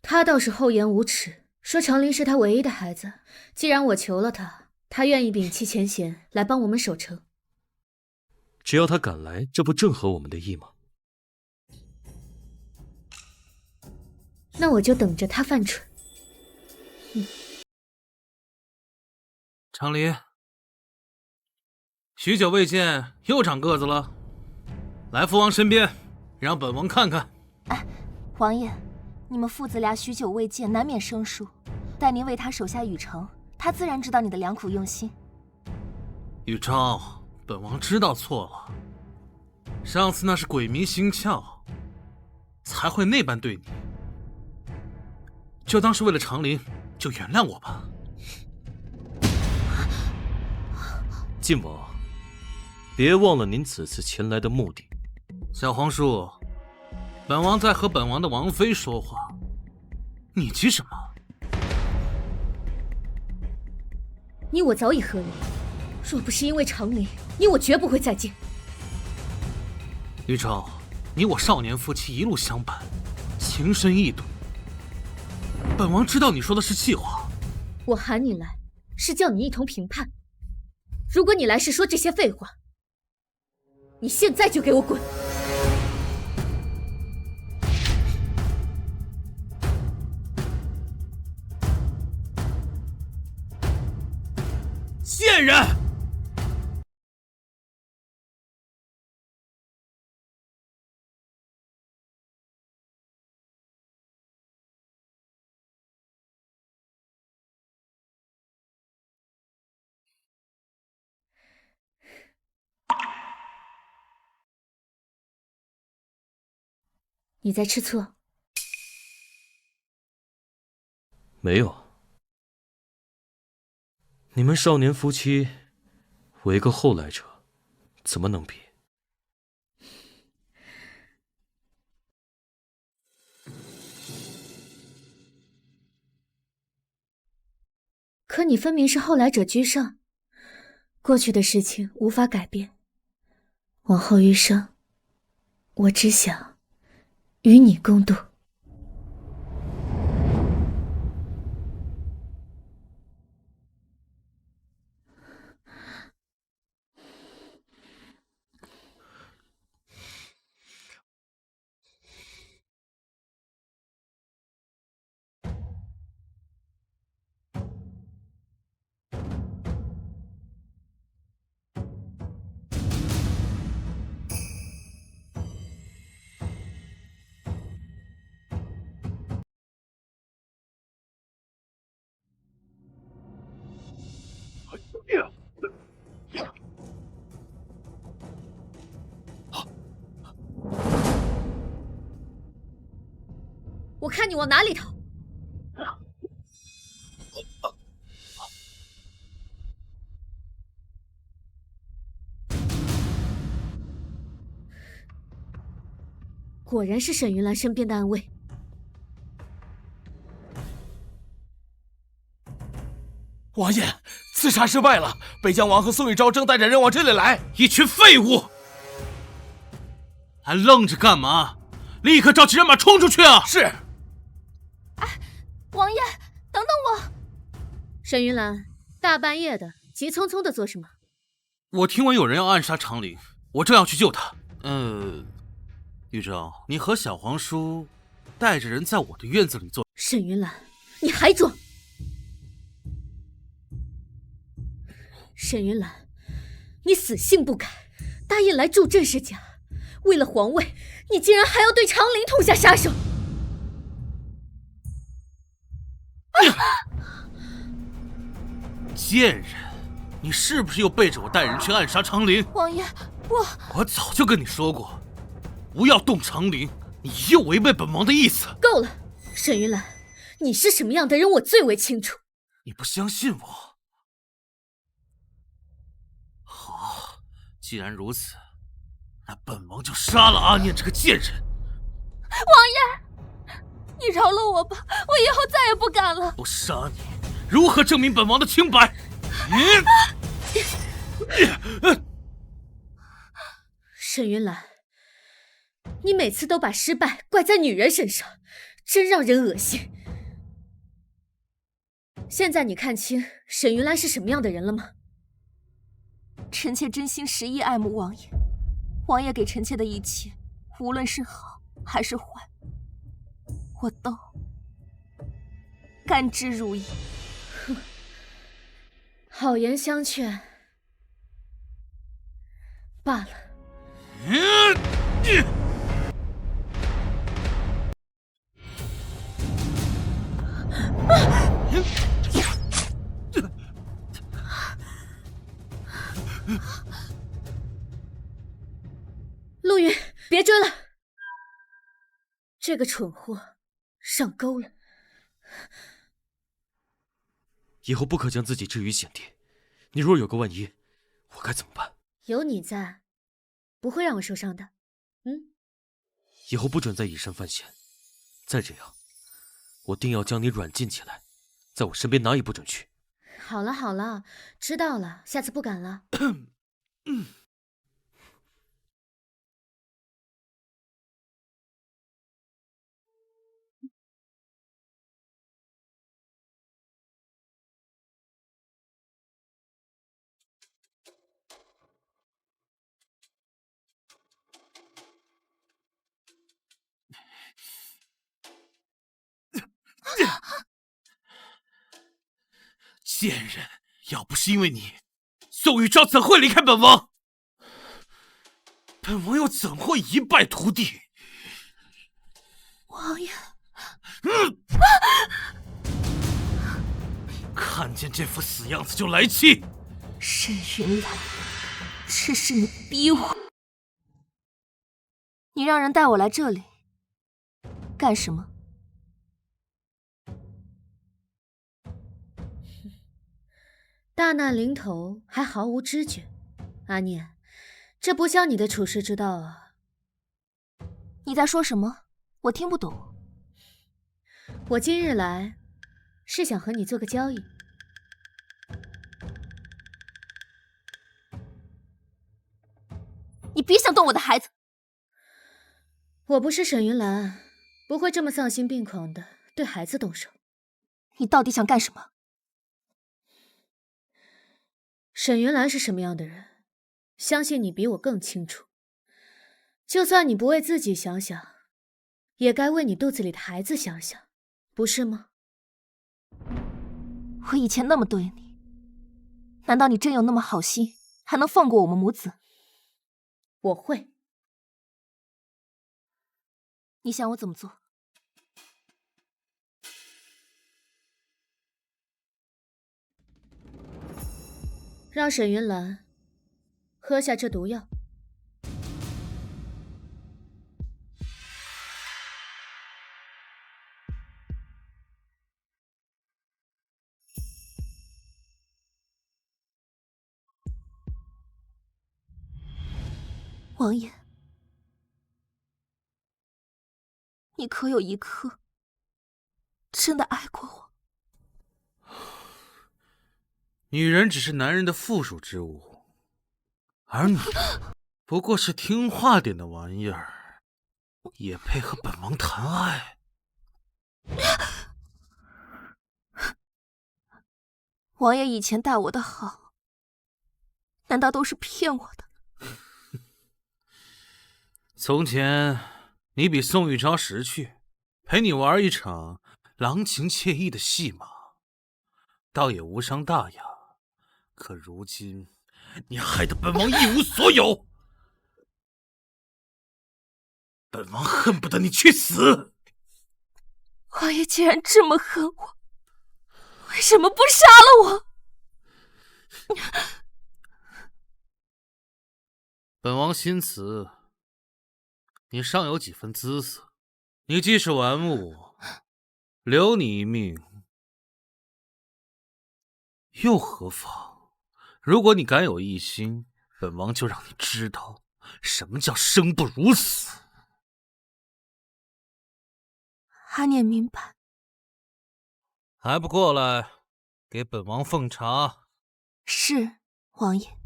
他倒是厚颜无耻，说长林是他唯一的孩子。既然我求了他，他愿意摒弃前嫌来帮我们守城。只要他敢来，这不正合我们的意吗？那我就等着他犯蠢。长林，许久未见，又长个子了。来父王身边，让本王看看。哎，王爷，你们父子俩许久未见，难免生疏。待您为他守下禹城，他自然知道你的良苦用心。玉昭，本王知道错了，上次那是鬼迷心窍，才会那般对你。就当是为了长林，就原谅我吧。晋王，别忘了您此次前来的目的。小黄叔，本王在和本王的王妃说话，你急什么？你我早已和离，若不是因为长林，你我绝不会再见。玉昭，你我少年夫妻一路相伴，情深意笃。本王知道你说的是气话，我喊你来，是叫你一同评判。如果你来是说这些废话，你现在就给我滚！贱人！你在吃醋？没有。你们少年夫妻，我一个后来者，怎么能比？可你分明是后来者居上，过去的事情无法改变，往后余生，我只想与你共度。我看你往哪里逃！果然是沈云兰身边的暗卫。王爷，刺杀失败了，北疆王和宋玉昭正带着人往这里来。一群废物，还愣着干嘛？立刻召集人马冲出去啊！是。王爷，等等我！沈云兰，大半夜的，急匆匆的做什么？我听闻有人要暗杀长陵，我正要去救他。玉昭，你和小皇叔带着人在我的院子里做。沈云兰，你还装！沈云兰，你死性不改，答应来助阵是假，为了皇位，你竟然还要对长陵痛下杀手！贱人，你是不是又背着我带人去暗杀长陵？王爷，我早就跟你说过，不要动长陵，你又违背本王的意思。够了，沈云兰，你是什么样的人，我最为清楚。你不相信我？好，既然如此，那本王就杀了阿念这个贱人。王爷，你饶了我吧，我以后再也不敢了。不杀你，如何证明本王的清白？沈云兰，你每次都把失败怪在女人身上，真让人恶心。现在你看清沈云兰是什么样的人了吗？臣妾真心实意爱慕王爷，王爷给臣妾的一切，无论是好还是坏，我都甘之如饴。哼，好言相劝罢了。陆云，别追了，这个蠢货上钩了。以后不可将自己置于险地。你若有个万一，我该怎么办？有你在，不会让我受伤的。以后不准再以身犯险。再这样，我定要将你软禁起来，在我身边哪里不准去。好了好了，知道了，下次不敢了。贱人，要不是因为你，宋玉昭怎会离开本王？本王又怎会一败涂地？王爷，看见这副死样子就来气。沈云兰，这是你逼我，你让人带我来这里干什么？大难临头还毫无知觉，阿念，这不像你的处世之道啊！你在说什么？我听不懂。我今日来，是想和你做个交易。你别想动我的孩子！我不是沈云兰，不会这么丧心病狂的对孩子动手。你到底想干什么？沈云兰是什么样的人，相信你比我更清楚。就算你不为自己想想，也该为你肚子里的孩子想想，不是吗？我以前那么对你，难道你真有那么好心，还能放过我们母子？我会。你想我怎么做？让沈云兰喝下这毒药。王爷，你可有一刻真的爱过我？女人只是男人的附属之物，而你不过是听话点的玩意儿，也配和本王谈爱？王爷以前待我的好，难道都是骗我的？从前你比宋玉昭识趣，陪你玩一场郎情妾意的戏码，倒也无伤大雅。可如今，你害得本王一无所有，本王恨不得你去死！王爷既然这么恨我，为什么不杀了我？本王心慈，你尚有几分姿色。你既是玩物，留你一命又何妨？如果你敢有异心，本王就让你知道什么叫生不如死。阿念明白。还不过来给本王奉茶？是，王爷。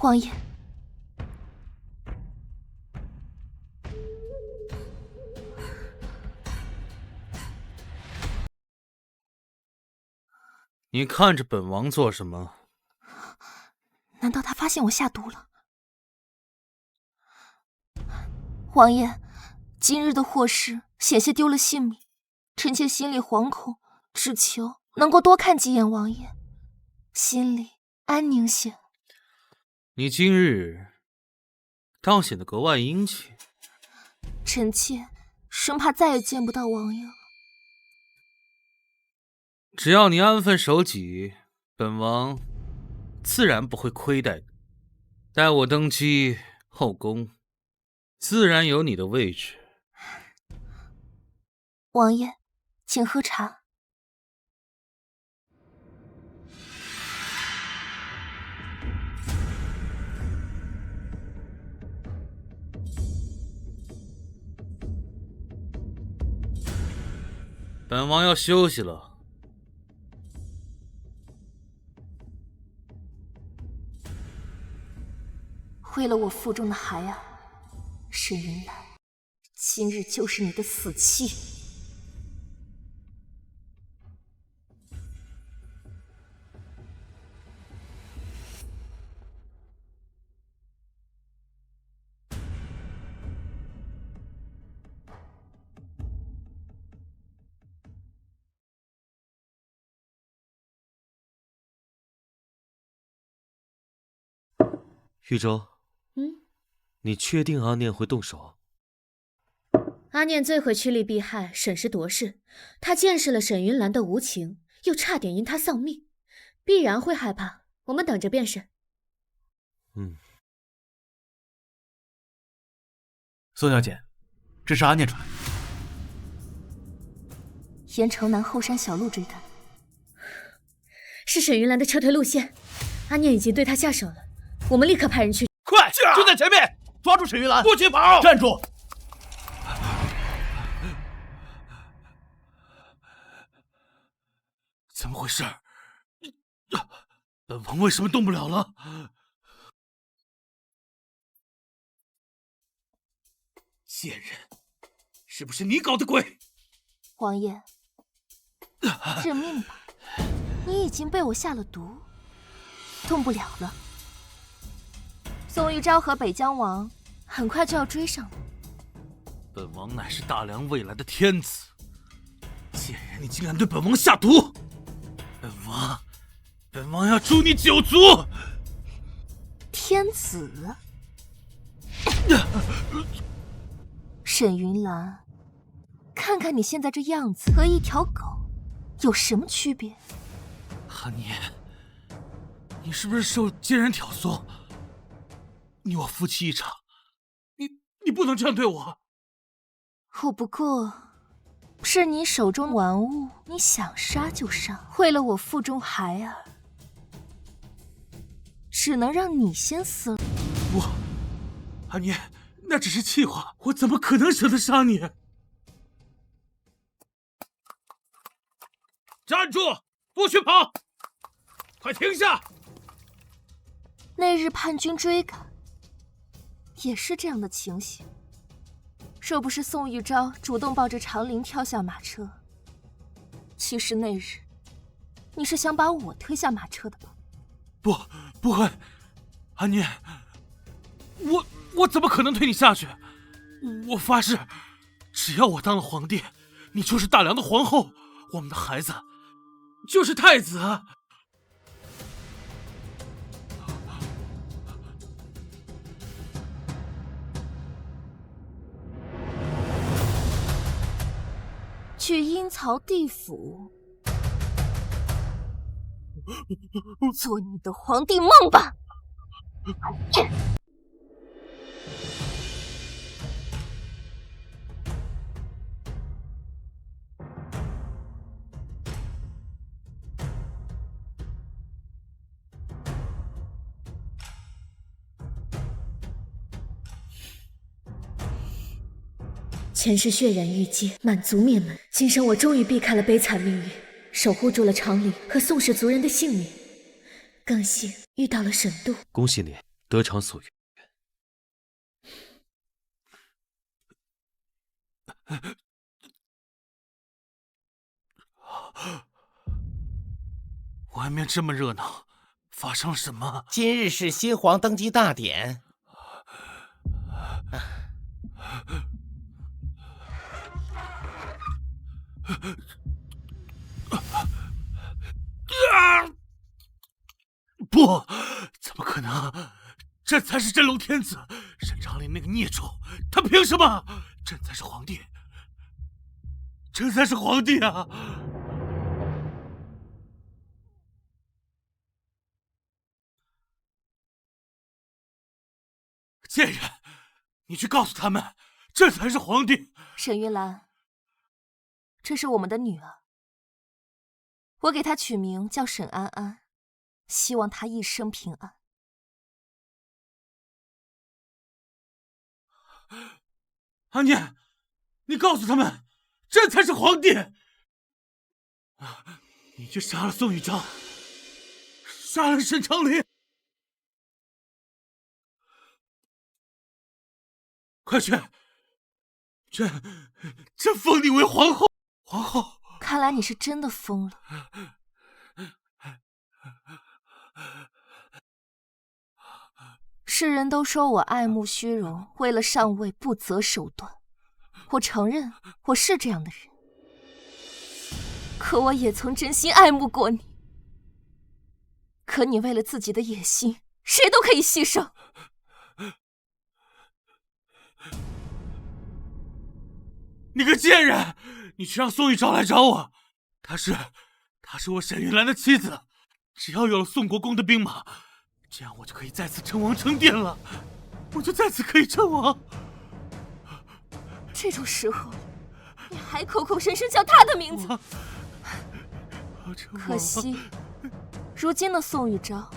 王爷，你看着本王做什么？难道他发现我下毒了？王爷，今日的祸事险些丢了性命，臣妾心里惶恐，只求能够多看几眼王爷，心里安宁些。你今日倒显得格外殷勤。臣妾生怕再也见不到王爷了。只要你安分守己，本王自然不会亏待你。待我登基，后宫自然有你的位置。王爷，请喝茶。本王要休息了。为了我腹中的孩儿，沈云兰，今日就是你的死期。玉州，你确定阿念会动手？阿念最会趋利避害、审时度势，他见识了沈云兰的无情，又差点因她丧命，必然会害怕。我们等着便是。宋小姐，这是阿念传。沿城南后山小路追赶，是沈云兰的撤退路线，阿念已经对她下手了。我们立刻派人去。快，就在前面，抓住沈云兰，不许跑！站住！怎么回事？本王为什么动不了了？贱人，是不是你搞的鬼？王爷，认命吧，你已经被我下了毒，动不了了。宋玉昭和北疆王很快就要追上了。本王乃是大梁未来的天子，贱人，你竟敢对本王下毒！本王要诛你9族！天子，沈云兰，看看你现在这样子，和一条狗有什么区别？阿念，你是不是受奸人挑唆？你我夫妻一场，你不能这样对我。我不过是你手中玩物，你想杀就杀。为了我腹中孩儿，只能让你先死了。不，阿念，那只是气话，我怎么可能舍得杀你？站住！不许跑！快停下！那日叛军追赶，也是这样的情形。若不是宋玉昭主动抱着长林跳下马车，其实那日你是想把我推下马车的吧？不会，阿念，我怎么可能推你下去？我发誓，只要我当了皇帝，你就是大梁的皇后，我们的孩子就是太子。去阴曹地府，做你的皇帝梦吧！前世血染玉阶，满族灭门。今生我终于避开了悲惨命运，守护住了长林和宋氏族人的性命。更幸遇到了沈度，恭喜你得偿所愿。外面这么热闹，发生了什么？今日是新皇登基大典。不，怎么可能？这才是真龙天子，沈长林那个孽种，他凭什么？朕才是皇帝，朕才是皇帝啊！贱人，你去告诉他们，这才是皇帝。沈云兰，这是我们的女儿，我给她取名叫沈安安，希望她一生平安。阿念，你告诉他们，这才是皇帝。你去杀了宋玉章，杀了沈长林。快去封你为皇后！皇后，看来你是真的疯了。世人都说我爱慕虚荣，为了上位不择手段。我承认我是这样的人，可我也曾真心爱慕过你。可你为了自己的野心，谁都可以牺牲。你个贱人！你去让宋玉找来找我，她是我沈云兰的妻子。只要有了宋国公的兵马，这样我就可以再次称王称殿了，我就再次可以称王。这种时候，你还口口声声叫他的名字，可惜，如今的宋玉昭，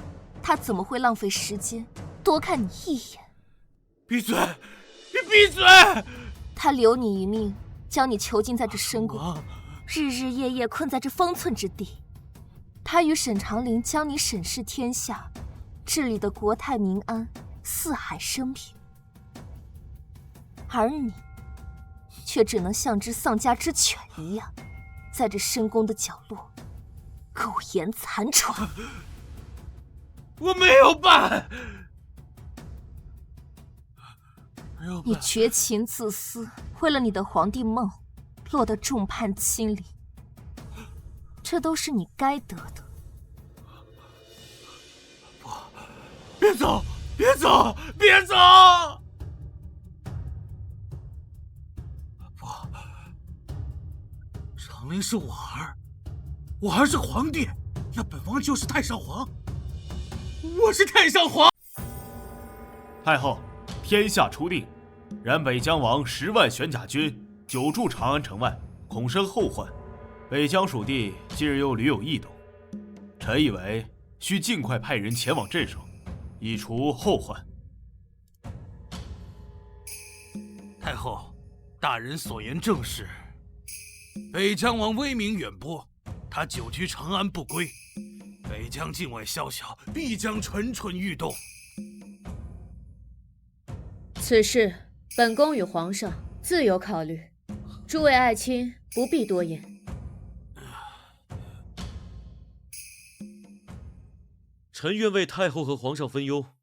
他怎么会浪费时间多看你一眼？闭嘴！你闭嘴！他留你一命，将你囚禁在这深宫，日日夜夜困在这方寸之地。他与沈长林将你审视天下，治理的国泰民安，四海升平，而你却只能像只丧家之犬一样，在这深宫的角落苟延残喘。我没有办，你绝情自私，为了你的皇帝梦，落得众叛亲离，这都是你该得的。不，别走，别走，别走！不，长林是我儿，我儿是皇帝，那本王就是太上皇，我是太上皇。太后，天下初定，然北疆王10万玄甲军久驻长安城外，恐生后患。北疆属地近日又屡有异动，臣以为需尽快派人前往镇守，以除后患。太后，大人所言正是。北疆王威名远播，他久居长安不归，北疆境外宵小必将蠢蠢欲动。此事本宫与皇上自有考虑，诸位爱卿不必多言。臣愿为太后和皇上分忧，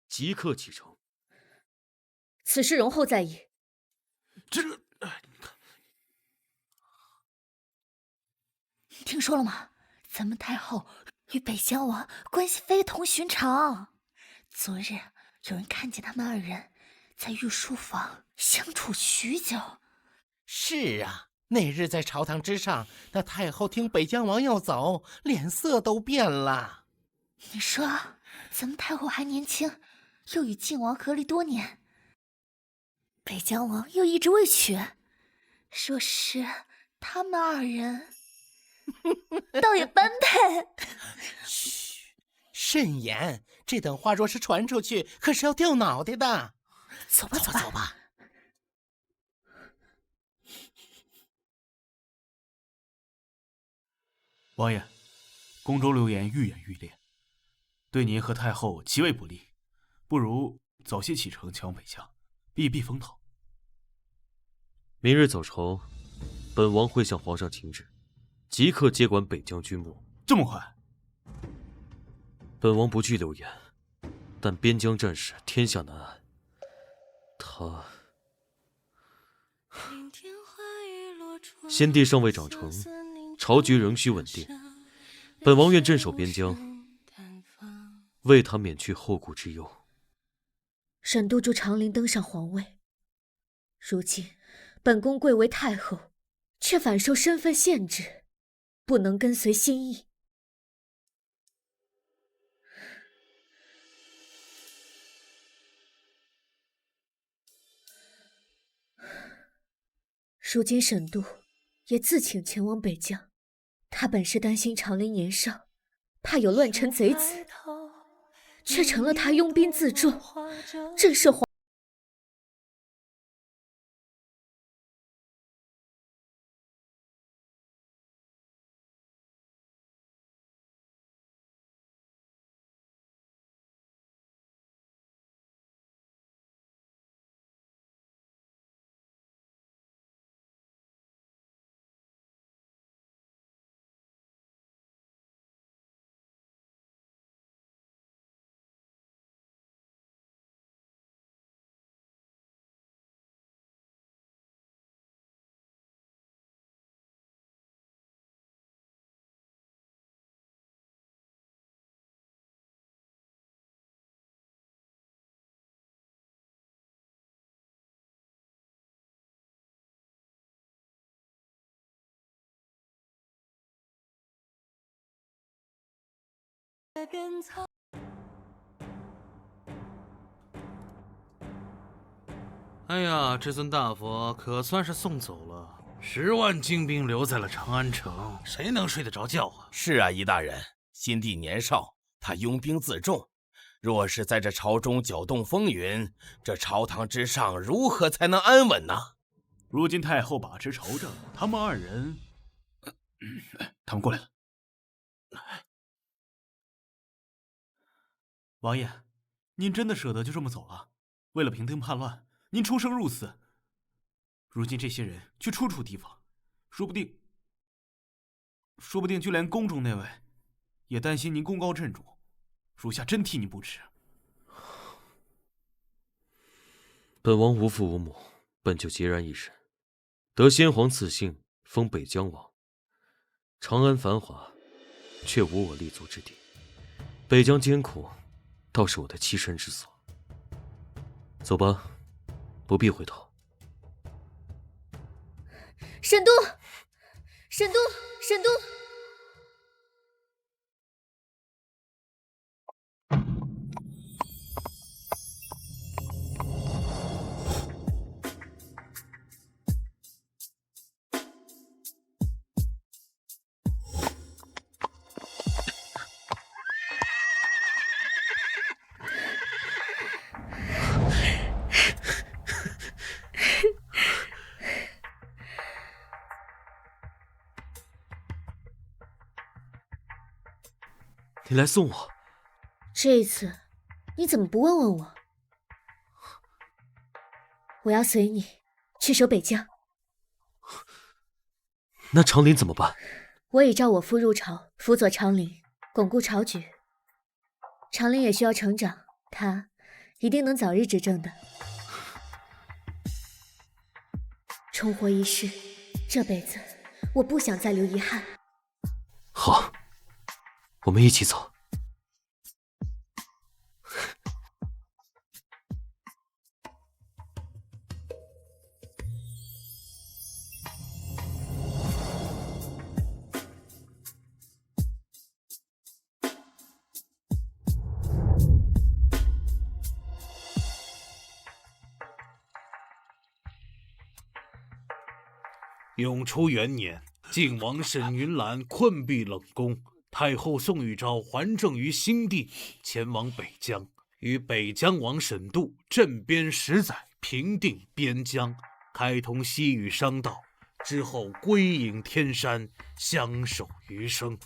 即刻启程。此事容后再议。听说了吗？咱们太后与北疆王关系非同寻常。昨日有人看见他们二人在御书房相处许久。是啊，那日在朝堂之上，那太后听北疆王要走，脸色都变了。你说，咱们太后还年轻，又与靖王合离多年，北疆王又一直未娶，说是他们二人倒也般配。嘘，慎言，这等话若是传出去，可是要掉脑袋的。走吧，走吧。王爷，宫中流言愈演愈烈，对您和太后极为不利，不如早些启程前往北疆，避避风头。明日早朝，本王会向皇上请旨，即刻接管北疆军务。这么快？本王不惧流言，但边疆战事天下难安，先帝尚未长成，朝局仍需稳定。本王愿镇守边疆，为他免去后顾之忧。沈都督长林登上皇位，如今本宫贵为太后，却反受身份限制，不能跟随心意。如今沈都也自请前往北疆，他本是担心长林年少，怕有乱臣贼子，却成了他拥兵自重，正是皇哎呀，这尊大佛可算是送走了，10万精兵留在了长安城，谁能睡得着觉啊？是啊，仪大人，新帝年少，他拥兵自重，若是在这朝中搅动风云，这朝堂之上如何才能安稳呢？如今太后把持朝政，他们二人，他们过来了。王爷，您真的舍得就这么走了？为了平定叛乱，您出生入死。如今这些人却处处提防，说不定就连宫中那位也担心您功高震主，属下真替您不值。本王无父无母，本就孑然一身，得先皇赐姓，封北疆王。长安繁华，却无我立足之地；北疆艰苦，倒是我的栖身之所。走吧，不必回头。沈都，沈都，沈都。你来送我？这一次，你怎么不问问我？我要随你去守北疆。那长林怎么办？我已召我夫入朝，辅佐长林，巩固朝局。长林也需要成长，他一定能早日执政的。重活一世，这辈子我不想再留遗憾。好，我们一起走。永初元年，晋王沈云兰困敝冷宫，太后宋玉昭还政于新帝，前往北疆，与北疆王沈度镇边10载，平定边疆，开通西域商道，之后归隐天山，相守余生。